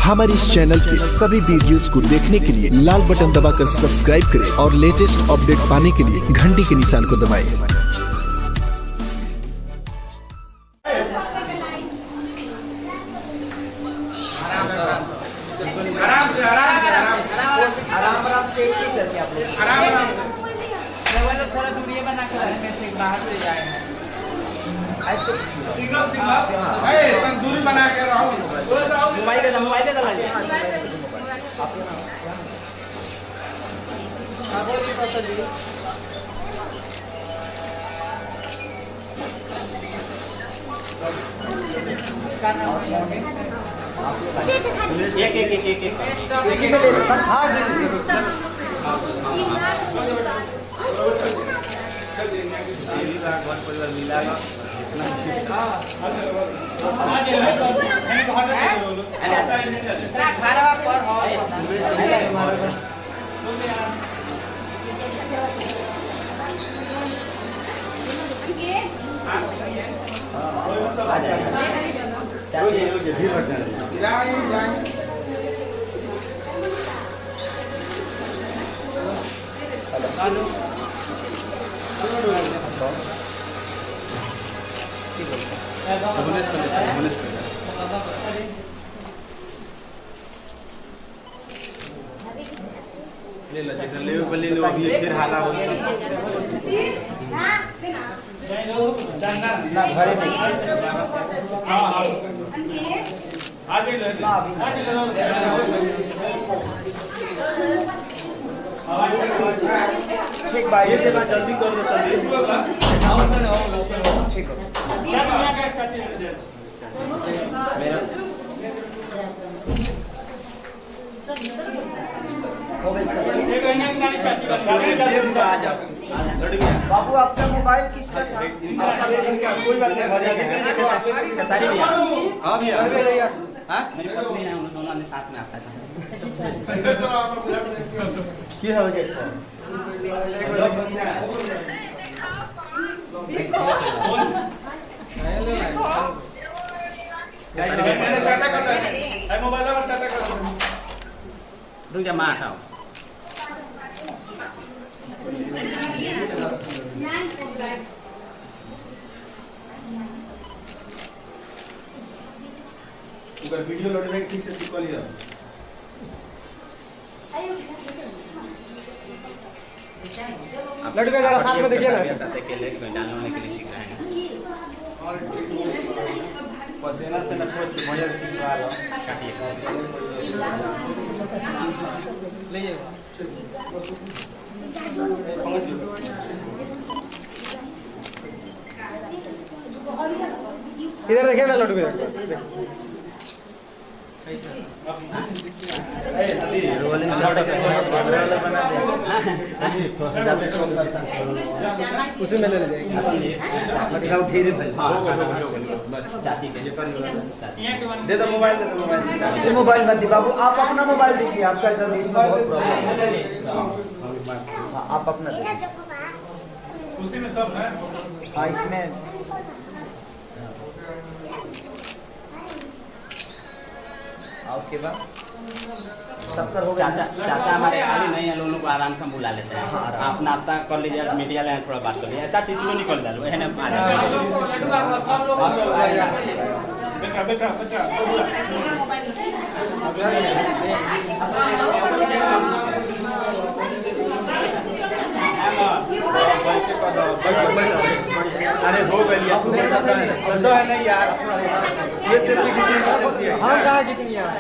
हमारे इस चैनल के सभी वीडियोस को देखने के लिए लाल बटन दबाकर सब्सक्राइब करें और लेटेस्ट अपडेट पाने के लिए घंटी के निशान को दबाएं। थोड़ा दूरी बना के बाहर से जाए ऐसे दूरी बना के रहो। मोबाइल दे परिवार मिला ले लो जैसे ले बल्ले लो अभी फिर हाला हो ना घरे में हां आगे ले ठीक भाई ये जल्दी कर दो जल्दी ठीक है मेरा बाबू आपका मोबाइल किसका था? कोई बात नहीं हाँ भैया मेरी पत्नी है उन दोनों ने साथ में आता था की है मोबाइल रुक जा मां हटाओ वीडियो लोड है ठीक से ठीक कर लिया लड़के जरा साथ में देखिए ना अकेले डालने के लिए सीख रहे हैं पसीना से न पोस्ट भैया पिसवा लो ले जाओ इधर देखिए ना लड्डू उसी में ले चाची के दे दो मोबाइल मोबाइल मत दी बाबू आप अपना मोबाइल दीजिए आपका सर इसमें बहुत प्रॉब्लम है आप अपना उसी में सब है हाँ इसमें उसके बाद सबका हो गया चाचा हमारे खाली नहीं है लोगों को आराम से बुला लेते हैं आप नाश्ता कर लीजिए मीडिया लाइन थोड़ा बात कर लीजिए चाची तुम निकल डालो है ना बेटा बेटा बेटा अरे हो गई आपको पता है नहीं यार ये सिर्फ हाँ कहाँ कितनी यार